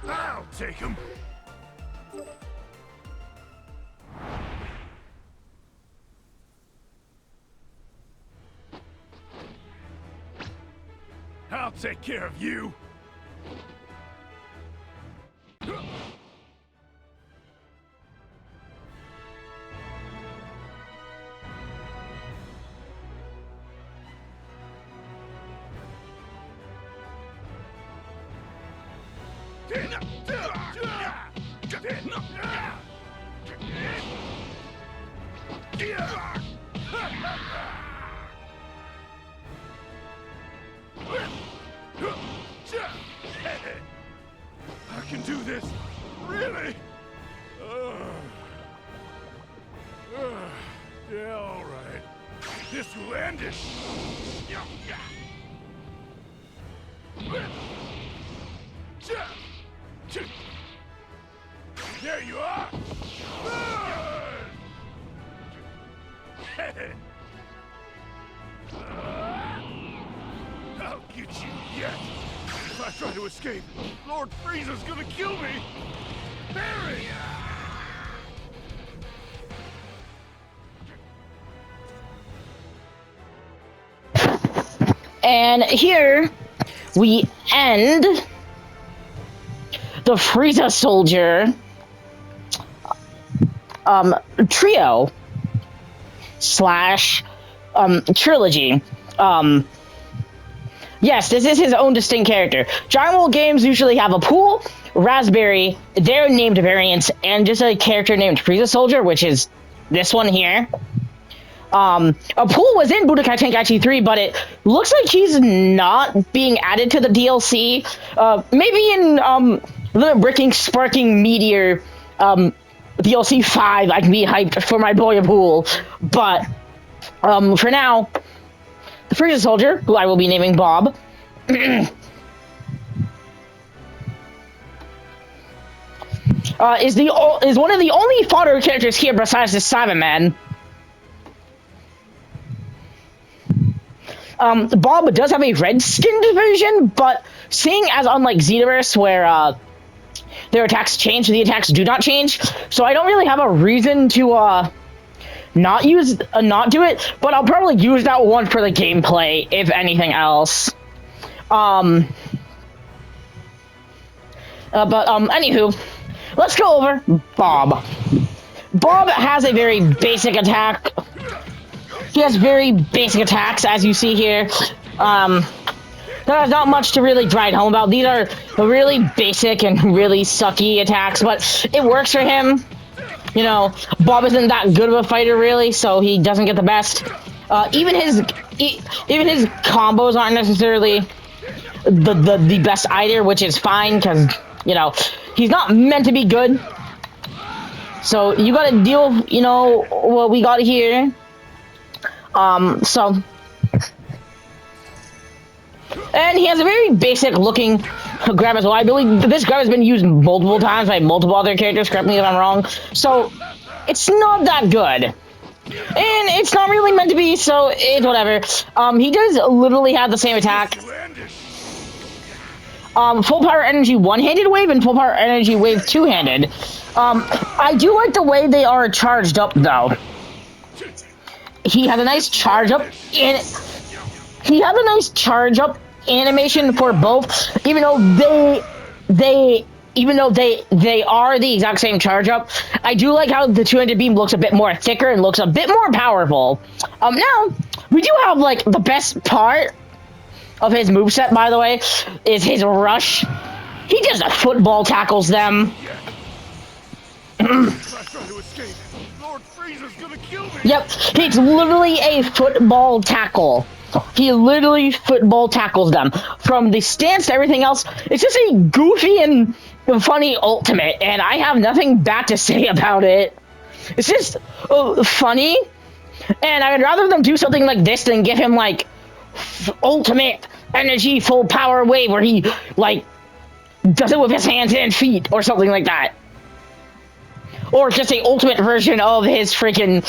I'll take him. I'll take care of you. I can do this, really? Yeah, all right. This will end it. There you are! I'll get you yet! If I try to escape, Lord Frieza's gonna kill me! Barry! And here we end the Frieza Soldier trio slash trilogy. Yes, this is his own distinct character. Giant World games usually have a Pool, Raspberry, their named variants, and just a character named Frieza Soldier, which is this one here. A Pool was in Budokai Tenkaichi 3, but it looks like he's not being added to the DLC. Maybe in the Bricking Sparking Meteor DLC 5, I can be hyped for my boy Pool. But for now, the Frieza Soldier, who I will be naming Bob, is one of the only fodder characters here besides the Cyberman. Bob does have a red-skinned version, but seeing as unlike Xenoverse, where their attacks change, the attacks do not change, so I don't really have a reason to not do it, but I'll probably use that one for the gameplay, if anything else. Anywho, let's go over Bob. Bob has a very basic attack. He has very basic attacks, as you see here. There's not much to really drive home about. These are really basic and really sucky attacks, but it works for him. You know, Bob isn't that good of a fighter, really, so he doesn't get the best. Even his combos aren't necessarily the best either, which is fine, because, you know, he's not meant to be good. So you gotta deal, you know, what we got here. And he has a very basic looking grab as well. I believe this grab has been used multiple times by multiple other characters, correct me if I'm wrong. So, it's not that good. And it's not really meant to be, so it's whatever. He does literally have the same attack. Full power energy one-handed wave and full power energy wave two-handed. I do like the way they are charged up, though. He has a nice charge up animation for both, even though they are the exact same charge up. I do like how the two-handed beam looks a bit more thicker and looks a bit more powerful. Now we do have like the best part of his moveset, by the way, is his rush. He just football tackles them. Yep, it's literally a football tackle. He literally football tackles them. From the stance to everything else, it's just a goofy and funny ultimate, and I have nothing bad to say about it. It's just funny, and I'd rather them do something like this than give him, like, ultimate energy full power wave where he, like, does it with his hands and feet, or something like that. Or just a ultimate version of his freaking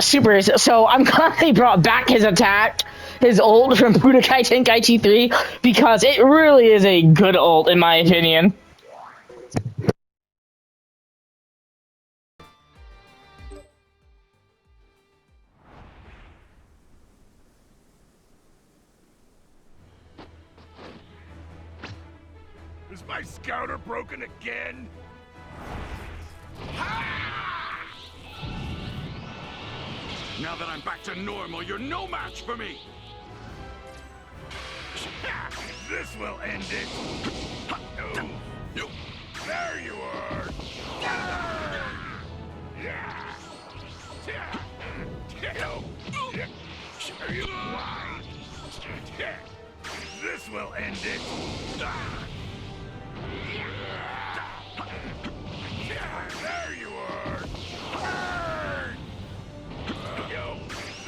supers. So I'm glad they brought back his attack, his ult from Budokai Tenkaichi 3, because it really is a good ult in my opinion. Is my scouter broken again? Ha! Now that I'm back to normal, you're no match for me! This will end it! There you are! Are you blind? This will end it! There you are!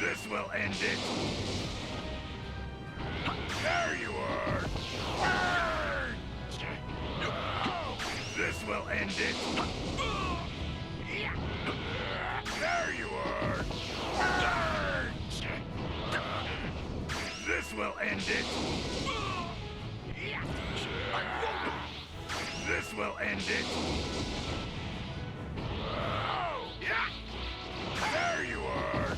This will end it! There you are! This will end it! There you are! This will end it! This will end it! There you are!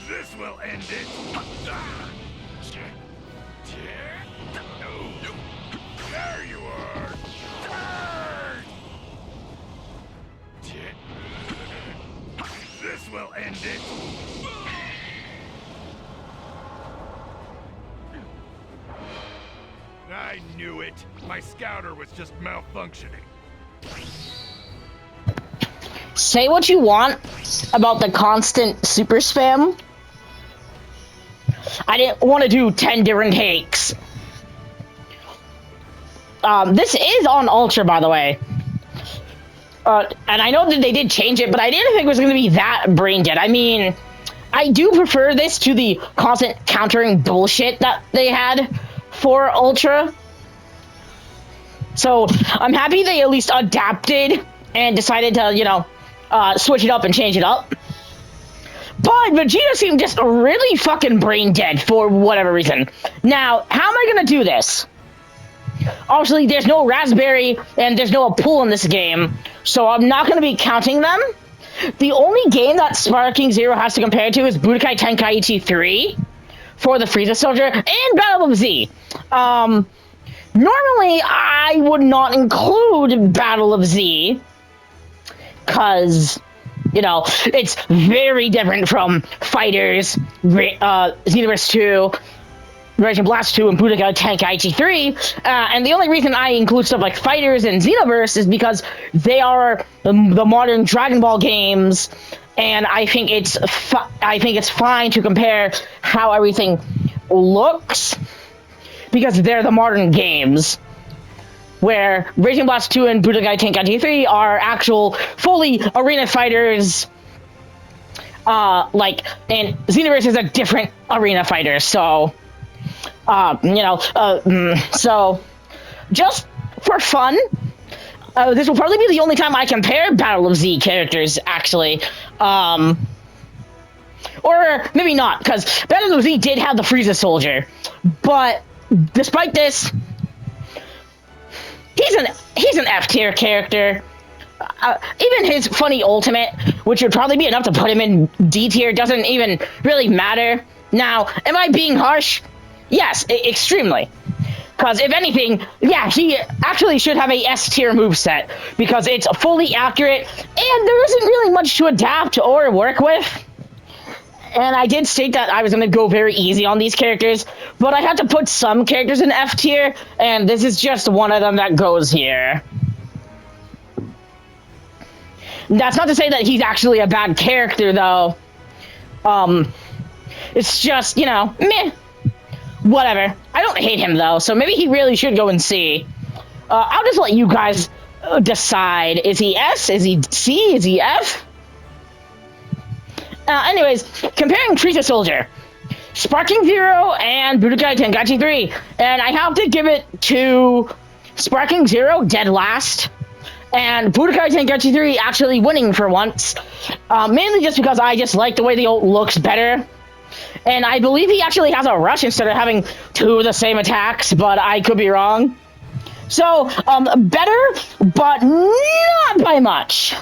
This will end it! There you are! This will end it! I knew it! My scouter was just malfunctioning. Say what you want about the constant super spam. I didn't want to do 10 different takes. This is on Ultra, by the way. And I know that they did change it, but I didn't think it was going to be that brain dead. I mean, I do prefer this to the constant countering bullshit that they had for Ultra. So I'm happy they at least adapted and decided to, you know, switch it up and change it up. But Vegeta seemed just really fucking brain dead for whatever reason. Now, how am I gonna do this? Obviously, there's no Raspberry and there's no pool in this game, so I'm not gonna be counting them. The only game that Sparking Zero has to compare to is Budokai Tenkaichi 3 for the Frieza Soldier and Battle of Z. Normally, I would not include Battle of Z, because, you know, it's very different from Fighters, Xenoverse 2, Raging Blast 2, and Budokai Tenkaichi 3, and the only reason I include stuff like Fighters and Xenoverse is because they are the modern Dragon Ball games, and I think it's fine to compare how everything looks, because they're the modern games, where Raging Blast 2 and Budokai Tenkaichi 3 are actual, fully arena fighters, and Xenoverse is a different arena fighter, so, so, just for fun, this will probably be the only time I compare Battle of Z characters, actually, or maybe not, because Battle of Z did have the Frieza Soldier, but despite this, he's an F tier character. Even his funny ultimate, which would probably be enough to put him in D tier, doesn't even really matter. Now, am I being harsh? Yes, extremely. Because if anything, yeah, he actually should have a S tier moveset, because it's fully accurate, and there isn't really much to adapt or work with. And I did state that I was going to go very easy on these characters, but I had to put some characters in F tier, and this is just one of them that goes here. That's not to say that he's actually a bad character, though. It's just, you know, meh. Whatever. I don't hate him, though, so maybe he really should go in C. I'll just let you guys decide. Is he S? Is he C? Is he F? Anyways, comparing Frieza Soldier, Sparking Zero and Budokai Tenkaichi 3, and I have to give it to Sparking Zero dead last, and Budokai Tenkaichi 3 actually winning for once, mainly just because I just like the way the ult looks better, and I believe he actually has a rush instead of having two of the same attacks, but I could be wrong. So, better, but not by much.